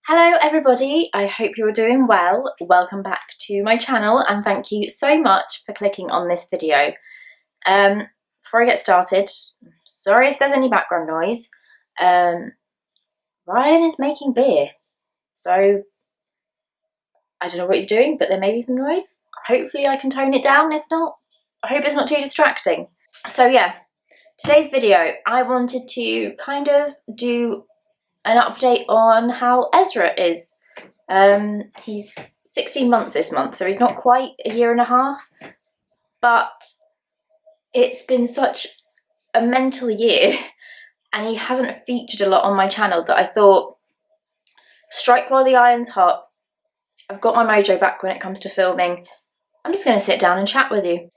Hello everybody, I hope you're doing well. Welcome back to my channel and thank you so much for clicking on this video. Before I get started, sorry if there's any background noise. Ryan is making beer, so I don't know what he's doing, but there may be some noise. Hopefully I can tone it down. If not, I hope it's not too distracting. So yeah, today's video I wanted to kind of do an update on how Ezra is. He's 16 months this month, so he's not quite a year and a half, but it's been such a mental year and he hasn't featured a lot on my channel that I thought, strike while the iron's hot. I've got my mojo back when it comes to filming. I'm just going to sit down and chat with you.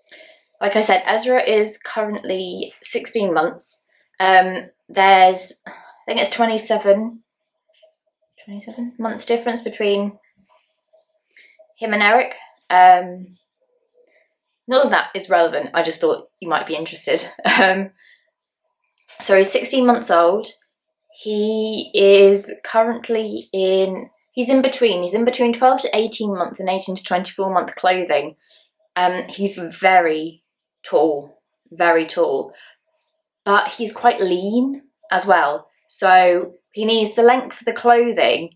Like I said, Ezra is currently 16 months. There's, I think it's 27 months difference between him and Eric. None of that is relevant. I just thought you might be interested. So he's 16 months old. He is currently he's in between 12 to 18 month and 18 to 24 month clothing. He's very tall, but he's quite lean as well. So he needs the length of the clothing,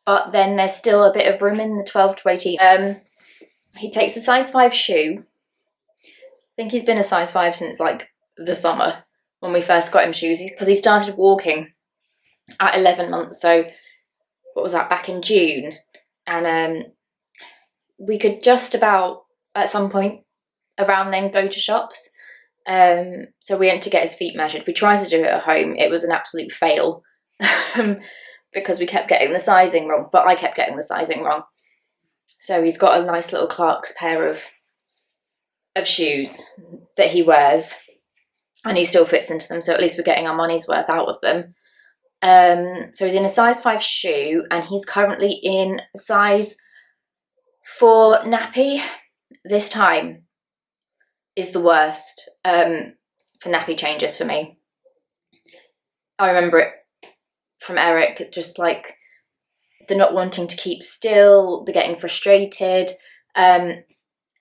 but then there's still a bit of room in the 12 to 18. He takes a size 5 shoe. I think he's been a size 5 since like the summer when we first got him shoes, because he started walking at 11 months. So what was that, back in June? And we could just about at some point around then go to shops. So we went to get his feet measured. We tried to do it at home. It was an absolute fail because we kept getting the sizing wrong, but I kept getting the sizing wrong. So he's got a nice little Clark's pair of shoes that he wears and he still fits into them. So at least we're getting our money's worth out of them. So he's in a size 5 shoe and he's currently in a size 4 nappy. This time is the worst for nappy changes for me. I remember it from Eric, just like the not wanting to keep still, the getting frustrated. I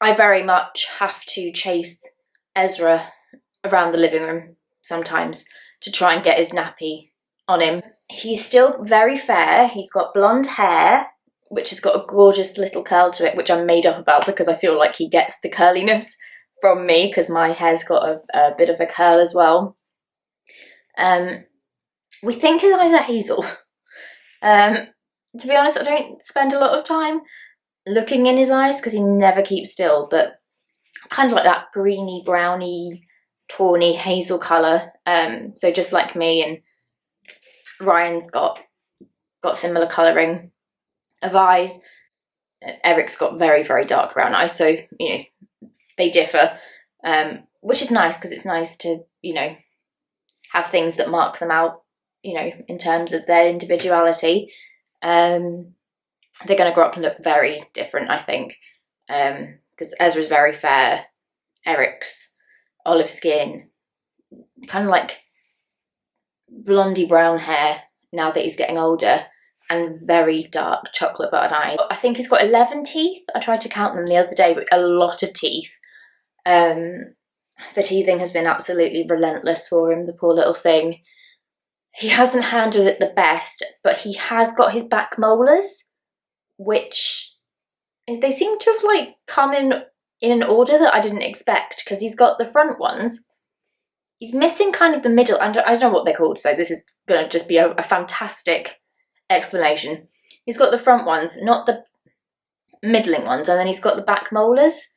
very much have to chase Ezra around the living room sometimes to try and get his nappy on him. He's still very fair. He's got blonde hair, which has got a gorgeous little curl to it, which I'm made up about because I feel like he gets the curliness from me because my hair's got a bit of a curl as well. We think his eyes are hazel. To be honest, I don't spend a lot of time looking in his eyes because he never keeps still, but kind of like that greeny, browny, tawny hazel colour. So just like me, and Ryan's got similar colouring of eyes. Eric's got very, very dark brown eyes, so, you know, they differ, which is nice because it's nice to, you know, have things that mark them out, you know, in terms of their individuality. They're going to grow up and look very different, I think, because Ezra's very fair, Eric's olive skin, kind of like blondie brown hair now that he's getting older, and very dark chocolate buttered eyes. I think he's got 11 teeth. I tried to count them the other day, but a lot of teeth. The teething has been absolutely relentless for him, the poor little thing. He hasn't handled it the best, but he has got his back molars, which they seem to have like come in an order that I didn't expect, because he's got the front ones. He's missing kind of the middle, and I don't know what they're called, so this is going to just be a fantastic explanation. He's got the front ones, not the middling ones, and then he's got the back molars.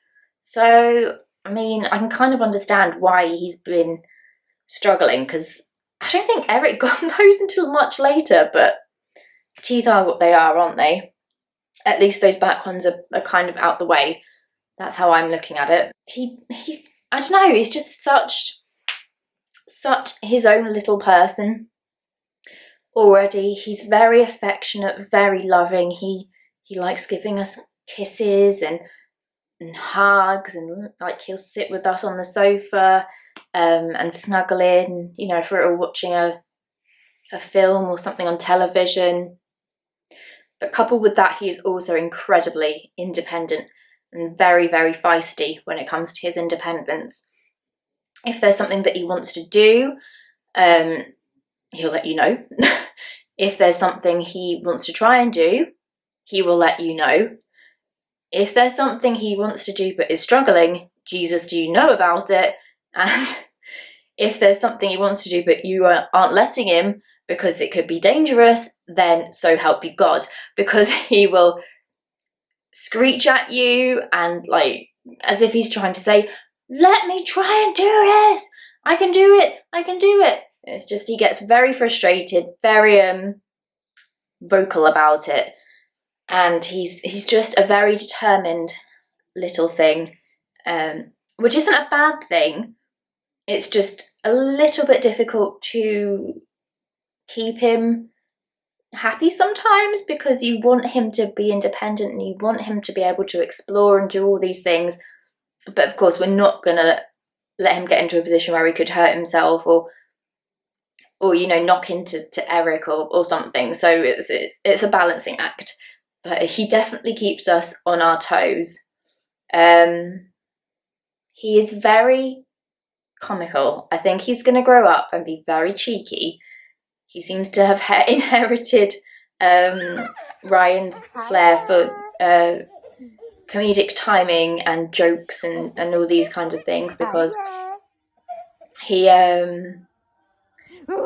So, I mean, I can kind of understand why he's been struggling, because I don't think Eric got those until much later, but teeth are what they are, aren't they? At least those back ones are kind of out the way. That's how I'm looking at it. He's I don't know, he's just such his own little person already. He's very affectionate, very loving. He likes giving us kisses and hugs, and like he'll sit with us on the sofa and snuggle in, you know, if we're watching a film or something on television. But coupled with that, he is also incredibly independent and very, very feisty when it comes to his independence. If there's something that he wants to do, he'll let you know. If there's something he wants to try and do, he will let you know. If there's something he wants to do but is struggling, Jesus, do you know about it? And if there's something he wants to do but you aren't letting him because it could be dangerous, then so help you God, because he will screech at you and like as if he's trying to say, let me try and do this, I can do it, I can do it. It's just he gets very frustrated, very vocal about it, and he's just a very determined little thing, which isn't a bad thing. It's just a little bit difficult to keep him happy sometimes, because you want him to be independent and you want him to be able to explore and do all these things, but of course we're not going to let him get into a position where he could hurt himself or you know, knock into Eric or something. So it's a balancing act, but he definitely keeps us on our toes. He is very comical. I think he's going to grow up and be very cheeky. He seems to have inherited Ryan's flair for comedic timing and jokes and all these kinds of things, because he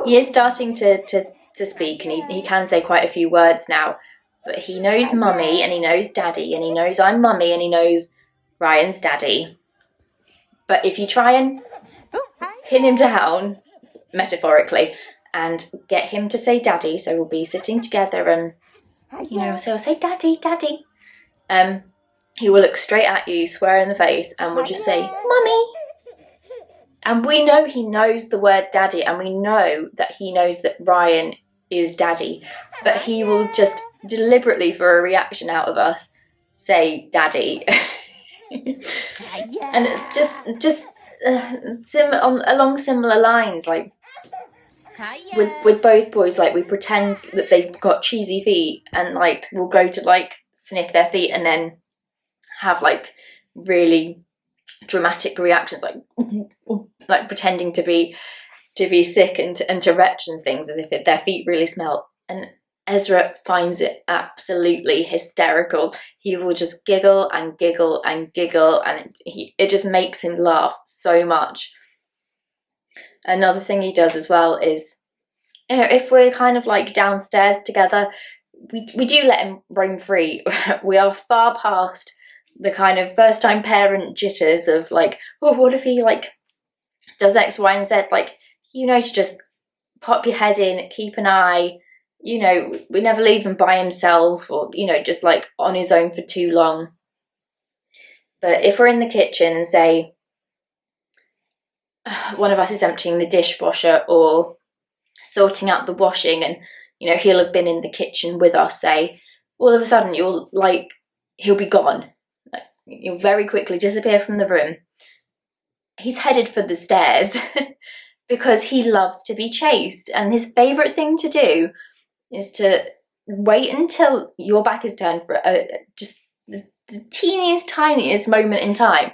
is starting to speak, and he can say quite a few words now, but he knows mummy and he knows daddy and he knows I'm mummy and he knows Ryan's daddy. But if you try and pin him down, metaphorically, and get him to say daddy, so we'll be sitting together and, you know, so I'll say daddy, daddy, he will look straight at you, swear in the face, and will just say, mummy. And we know he knows the word daddy, and we know that he knows that Ryan is daddy, but he will just deliberately, for a reaction out of us, say daddy. And it just along similar lines, like with both boys, like we pretend that they've got cheesy feet and like we'll go to like sniff their feet and then have like really dramatic reactions, like pretending to be sick and to retch and things, as if their feet really smell. And Ezra finds it absolutely hysterical. He will just giggle and giggle and giggle, and it just makes him laugh so much. Another thing he does as well is, you know, if we're kind of like downstairs together, we do let him roam free. We are far past the kind of first time parent jitters of like, oh, what if he like does X, Y, and Z? Like, you know, to just pop your head in, keep an eye. You know, we never leave him by himself or, you know, just like on his own for too long. But if we're in the kitchen and say one of us is emptying the dishwasher or sorting out the washing, and, you know, he'll have been in the kitchen with us, say, all of a sudden he'll be gone. Like, he'll very quickly disappear from the room. He's headed for the stairs because he loves to be chased, and his favourite thing to do is to wait until your back is turned for just the teeniest, tiniest moment in time.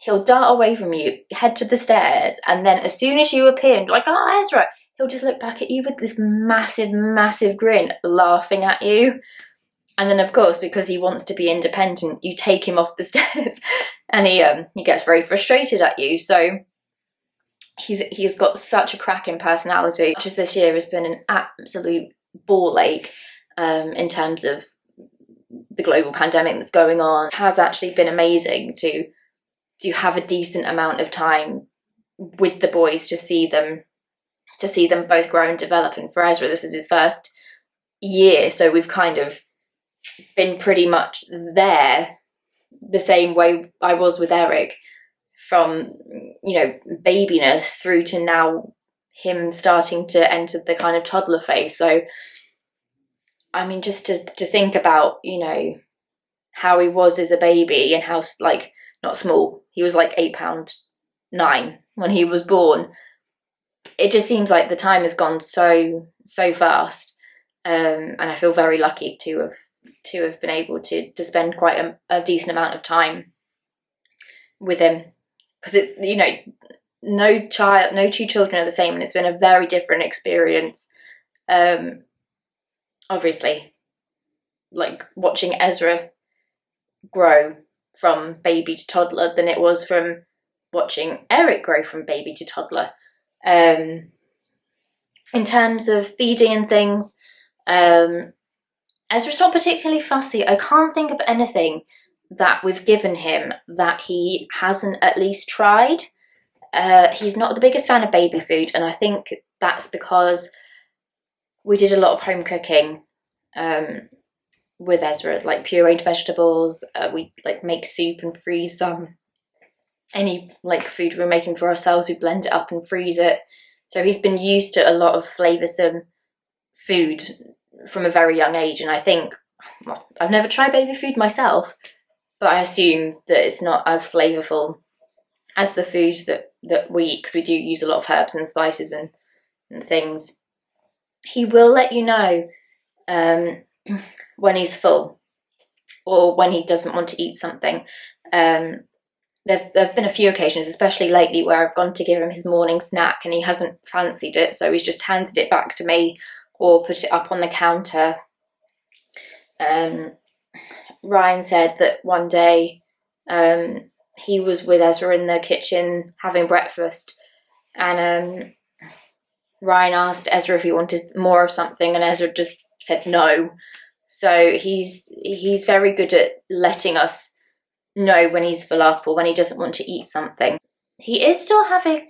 He'll dart away from you, head to the stairs, and then as soon as you appear and be like, oh, Ezra, he'll just look back at you with this massive, massive grin, laughing at you. And then, of course, because he wants to be independent, you take him off the stairs, and he gets very frustrated at you. So he's got such a cracking personality. Just this year has been an absolute ball ache in terms of the global pandemic that's going on. It has actually been amazing to have a decent amount of time with the boys to see them both grow and develop. And for Ezra, this is his first year, so we've kind of been pretty much there the same way I was with Eric, from, you know, babiness through to now him starting to enter the kind of toddler phase. So I mean, just to think about, you know, how he was as a baby and how, like, not small, he was like 8'9" when he was born. It just seems like the time has gone so fast, and I feel very lucky to to have been able to spend quite a decent amount of time with him, because it, you know, no two children are the same, and it's been a very different experience. Obviously, like watching Ezra grow from baby to toddler than it was from watching Eric grow from baby to toddler. In terms of feeding and things, Ezra's not particularly fussy. I can't think of anything that we've given him that he hasn't at least tried. He's not the biggest fan of baby food, and I think that's because we did a lot of home cooking with Ezra, like pureed vegetables. We like make soup and freeze any like food we're making for ourselves. We blend it up and freeze it. So he's been used to a lot of flavoursome food from a very young age, and I think, well, I've never tried baby food myself, but I assume that it's not as flavourful as the food that we eat, because we do use a lot of herbs and spices and things. He will let you know when he's full or when he doesn't want to eat something. There've been a few occasions, especially lately, where I've gone to give him his morning snack and he hasn't fancied it, so he's just handed it back to me or put it up on the counter. Ryan said that one day he was with Ezra in the kitchen having breakfast, and Ryan asked Ezra if he wanted more of something, and Ezra just said no. So he's very good at letting us know when he's full up or when he doesn't want to eat something. He is still having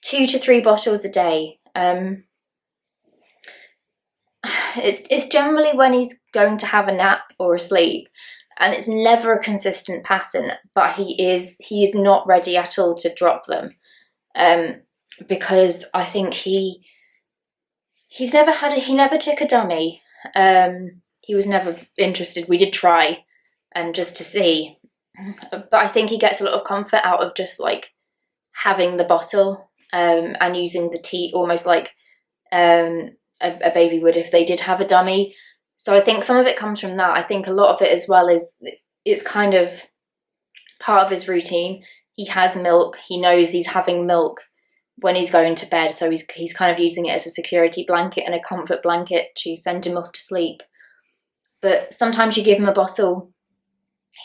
2 to 3 bottles a day. It's generally when he's going to have a nap or a sleep, and it's never a consistent pattern, but he is not ready at all to drop them, because I think he never took a dummy. He was never interested. We did try just to see, but I think he gets a lot of comfort out of just like having the bottle and using the teat almost like a baby would if they did have a dummy. So I think some of it comes from that. I think a lot of it as well is it's kind of part of his routine. He has milk. He knows he's having milk when he's going to bed, so he's kind of using it as a security blanket and a comfort blanket to send him off to sleep. But sometimes you give him a bottle,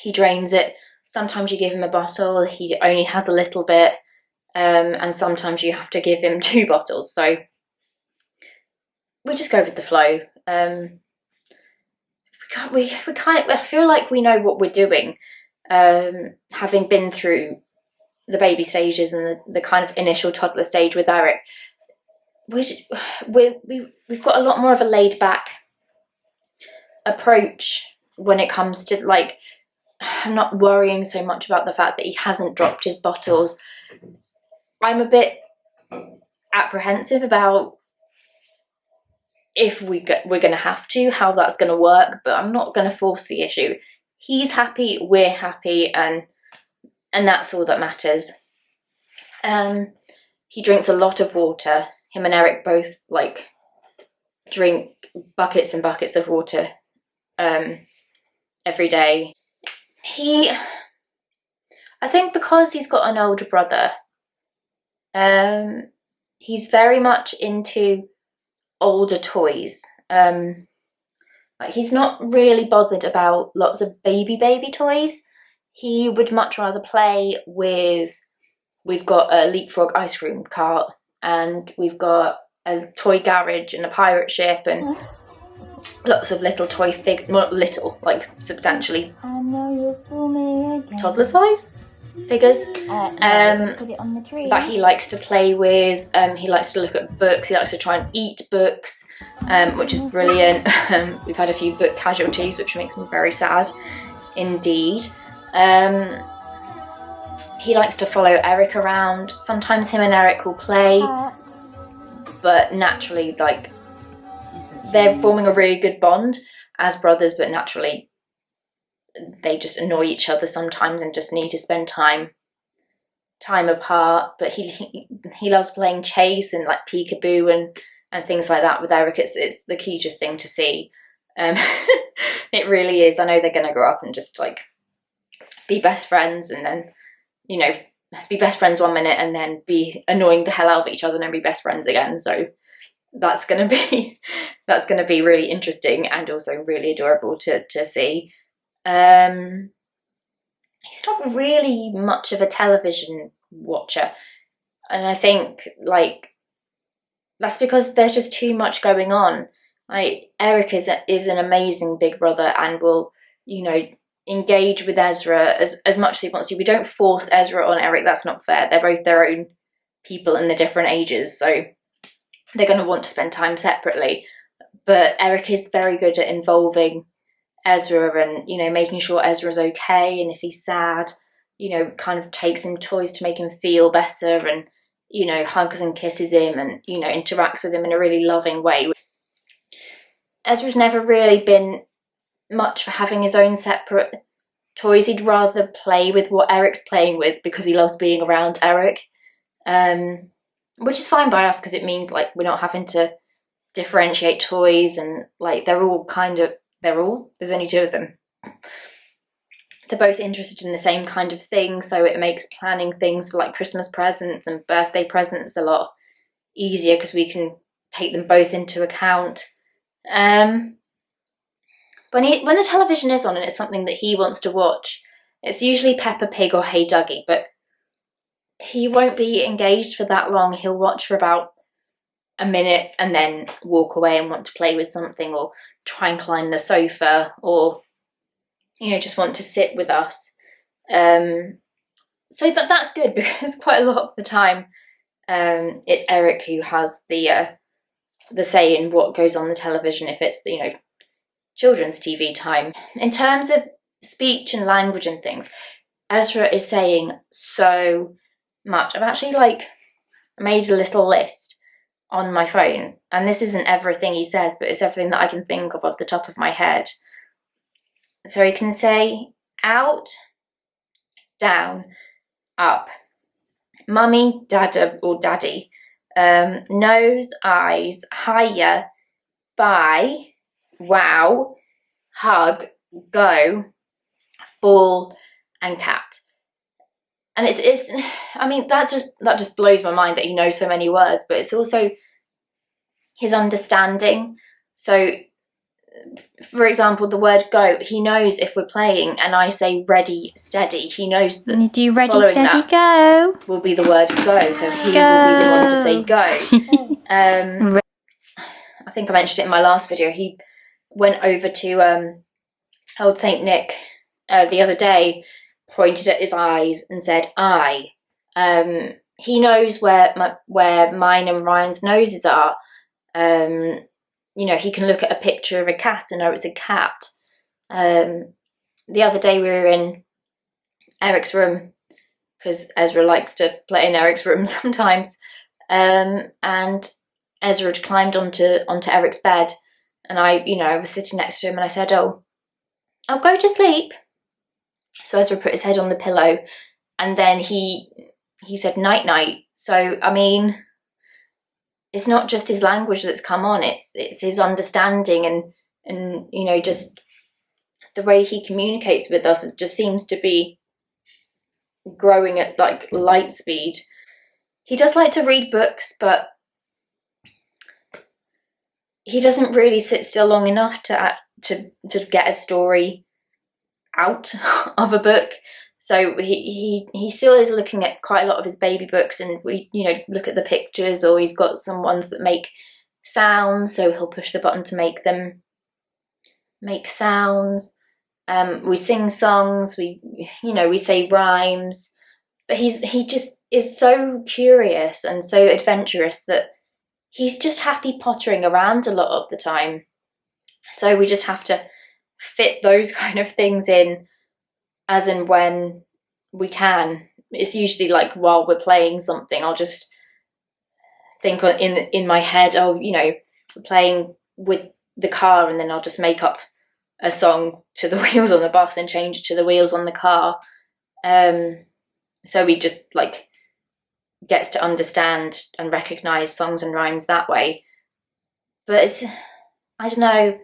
he drains it. Sometimes you give him a bottle, he only has a little bit, and sometimes you have to give him 2 bottles. So we just go with the flow. I feel like we know what we're doing, having been through the baby stages and the kind of initial toddler stage with Eric. We've got a lot more of a laid back approach when it comes to, like, I'm not worrying so much about the fact that he hasn't dropped his bottles. I'm a bit apprehensive about if we're going to have to, how that's going to work, but I'm not going to force the issue. He's happy, we're happy, and that's all that matters. He drinks a lot of water. Him and Eric both like drink buckets and buckets of water every day. I think because he's got an older brother, he's very much into older toys. Like, he's not really bothered about lots of baby toys. He would much rather play with, we've got a leapfrog ice cream cart, and we've got a toy garage and a pirate ship and lots of little toy not little, like substantially toddler size figures that he likes to play with. He likes to look at books, he likes to try and eat books, which is brilliant. We've had a few book casualties, which makes me very sad indeed. He likes to follow Eric around. Sometimes him and Eric will play, but naturally, like, they're forming a really good bond as brothers, but naturally they just annoy each other sometimes and just need to spend time apart. But he loves playing chase and like peekaboo and things like that with Eric. It's the cutest thing to see. It really is. I know they're going to grow up and just like be best friends, and then, you know, be best friends 1 minute and then be annoying the hell out of each other and then be best friends again. So that's going to be really interesting and also really adorable to see. He's not really much of a television watcher, and I think like that's because there's just too much going on. Like Eric is an amazing big brother and will, you know, engage with Ezra as much as he wants to. We don't force Ezra on Eric. That's not fair. They're both their own people and they're different ages, so they're going to want to spend time separately. But Eric is very good at involving Ezra and, you know, making sure Ezra's okay, and if he's sad, you know, kind of takes him toys to make him feel better, and, you know, hugs and kisses him and, you know, interacts with him in a really loving way. Ezra's never really been much for having his own separate toys. He'd rather play with what Eric's playing with because he loves being around Eric, which is fine by us because it means like we're not having to differentiate toys, and like there's only 2 of them. They're both interested in the same kind of thing, so it makes planning things for like Christmas presents and birthday presents a lot easier because we can take them both into account. When the television is on and it's something that he wants to watch, it's usually Peppa Pig or Hey Duggee, but he won't be engaged for that long. He'll watch for about a minute and then walk away and want to play with something or try and climb the sofa, or, you know, just want to sit with us. So that's good because quite a lot of the time it's Eric who has the say in what goes on the television if it's, you know, children's TV time. In terms of speech and language and things, Ezra is saying so much. I've actually made a little list on my phone, and this isn't everything he says, but it's everything that I can think of off the top of my head. So he can say out, down, up, mummy, dada or daddy, nose, eyes, higher, bye, wow, hug, go, ball, and cat. And it's I mean, that just blows my mind that he knows so many words, but it's also his understanding. So, for example, the word go, he knows if we're playing and I say ready, steady, he knows that you do ready, steady, go will be the word go, so he will be the one to say go. I think I mentioned it in my last video. He went over to old Saint Nick the other day, pointed at his eyes and said I. He knows where mine and Ryan's noses are. You know, he can look at a picture of a cat and know it's a cat. The other day we were in Eric's room because Ezra likes to play in Eric's room sometimes, and Ezra had climbed onto Eric's bed, and I was sitting next to him and I said, "Oh, I'll go to sleep." So Ezra put his head on the pillow, and then he said night night. So I mean, it's not just his language that's come on, it's his understanding and you know, just the way he communicates with us just seems to be growing at like light speed. He does like to read books, but he doesn't really sit still long enough to get a story out of a book. So he still is looking at quite a lot of his baby books, and we, you know, look at the pictures, or he's got some ones that make sounds, so he'll push the button to make them make sounds. We sing songs, we say rhymes, but he just is so curious and so adventurous that he's just happy pottering around a lot of the time. So we just have to fit those kind of things in as and when we can. It's usually like while we're playing something, I'll just think in my head, oh, you know, we're playing with the car, and then I'll just make up a song to the wheels on the bus and change it to the wheels on the car. So he just like gets to understand and recognise songs and rhymes that way. But it's, I don't know,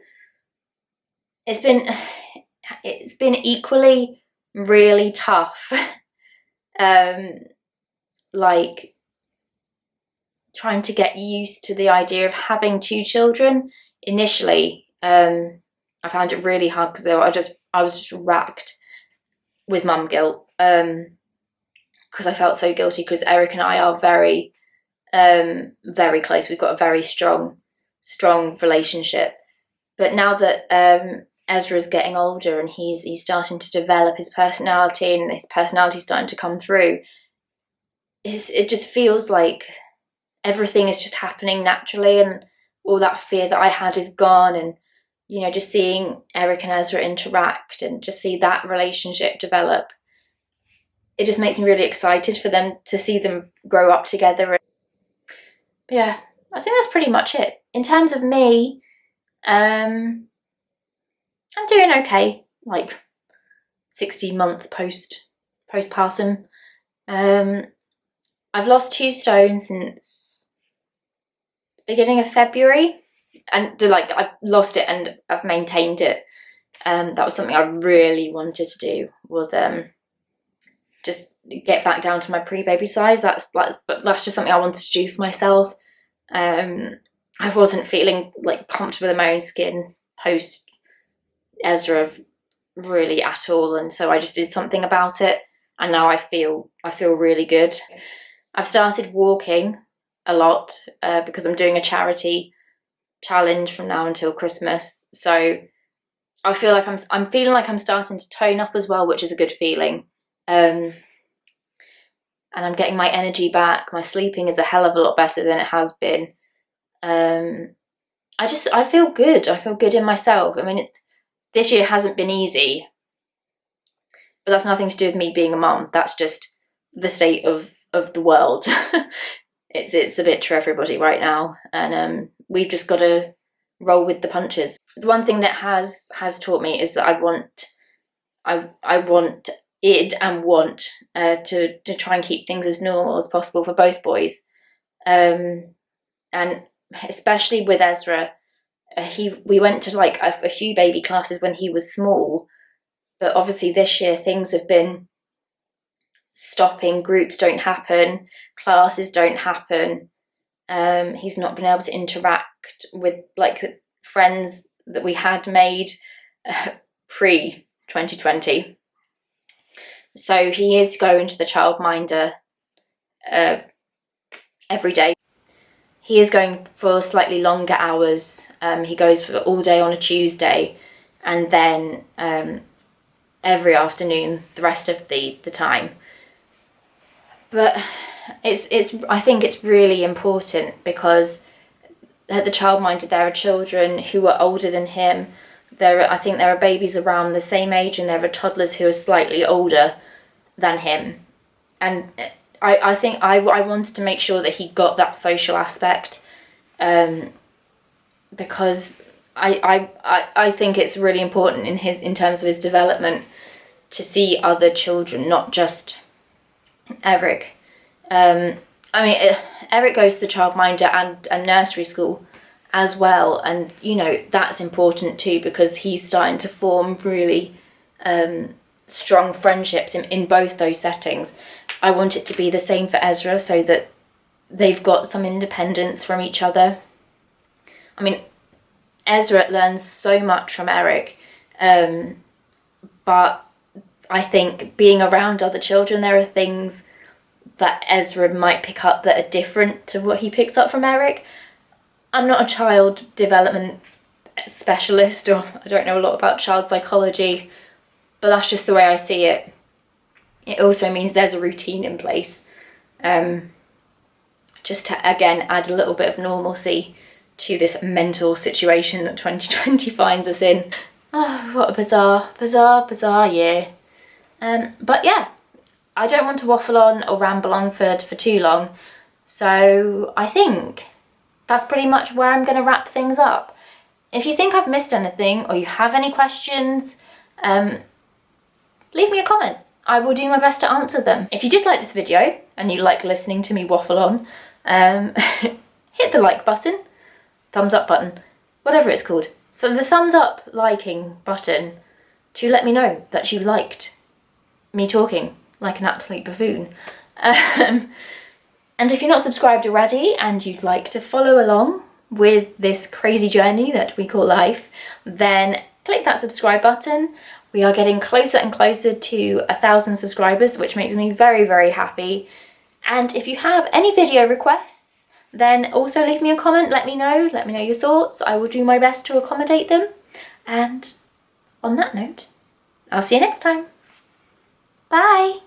it's been equally really tough. Like trying to get used to the idea of having 2 children. Initially, I found it really hard because I was just racked with mum guilt, because I felt so guilty because Eric and I are very, very close. We've got a very strong relationship. But now that Ezra's getting older and he's starting to develop his personality and his personality's starting to come through, it just feels like everything is just happening naturally, and all that fear that I had is gone. And you know, just seeing Eric and Ezra interact and just see that relationship develop, it just makes me really excited for them to see them grow up together. But yeah, I think that's pretty much it. In terms of me, I'm doing okay, like 16 months postpartum. I've lost 2 stone since the beginning of February, and like I've lost it and I've maintained it. That was something I really wanted to do, was just get back down to my pre-baby size. That's just something I wanted to do for myself. I wasn't feeling like comfortable in my own skin post Ezra really at all, and so I just did something about it, and now I feel really good. I've started walking a lot because I'm doing a charity challenge from now until Christmas, so I feel like I'm feeling like I'm starting to tone up as well, which is a good feeling. And I'm getting my energy back. My sleeping is a hell of a lot better than it has been. I feel good. I feel good in myself. I mean, this year hasn't been easy, but that's nothing to do with me being a mum. That's just the state of the world. It's a bit for everybody right now, and we've just got to roll with the punches. The one thing that has taught me is that I want to try and keep things as normal as possible for both boys, and especially with Ezra. We went to like a few baby classes when he was small, but obviously this year things have been stopping. Groups don't happen, classes don't happen. He's not been able to interact with like friends that we had made pre 2020. So he is going to the childminder every day. He is going for slightly longer hours. He goes for all day on a Tuesday, and then every afternoon the rest of the time. But I think it's really important because at the childminder there are children who are older than him. I think there are babies around the same age, and there are toddlers who are slightly older than him. And I think I wanted to make sure that he got that social aspect, because I think it's really important in terms of his development to see other children, not just Eric. I mean, Eric goes to the childminder and nursery school as well, and you know that's important too because he's starting to form really strong friendships in both those settings. I want it to be the same for Ezra so that they've got some independence from each other. I mean, Ezra learns so much from Eric, but I think being around other children, there are things that Ezra might pick up that are different to what he picks up from Eric. I'm not a child development specialist, or I don't know a lot about child psychology, but that's just the way I see it. It also means there's a routine in place, just to again add a little bit of normalcy to this mental situation that 2020 finds us in. Oh, what a bizarre year. But yeah, I don't want to waffle on or ramble on for too long, so I think that's pretty much where I'm going to wrap things up. If you think I've missed anything or you have any questions, leave me a comment. I will do my best to answer them. If you did like this video and you like listening to me waffle on, hit the like button, thumbs up button, whatever it's called. for the thumbs up liking button to let me know that you liked me talking like an absolute buffoon. And if you're not subscribed already and you'd like to follow along with this crazy journey that we call life, then click that subscribe button. We are getting closer and closer to 1,000 subscribers, which makes me very, very happy. And if you have any video requests, then also leave me a comment, let me know your thoughts. I will do my best to accommodate them. And on that note, I'll see you next time. Bye!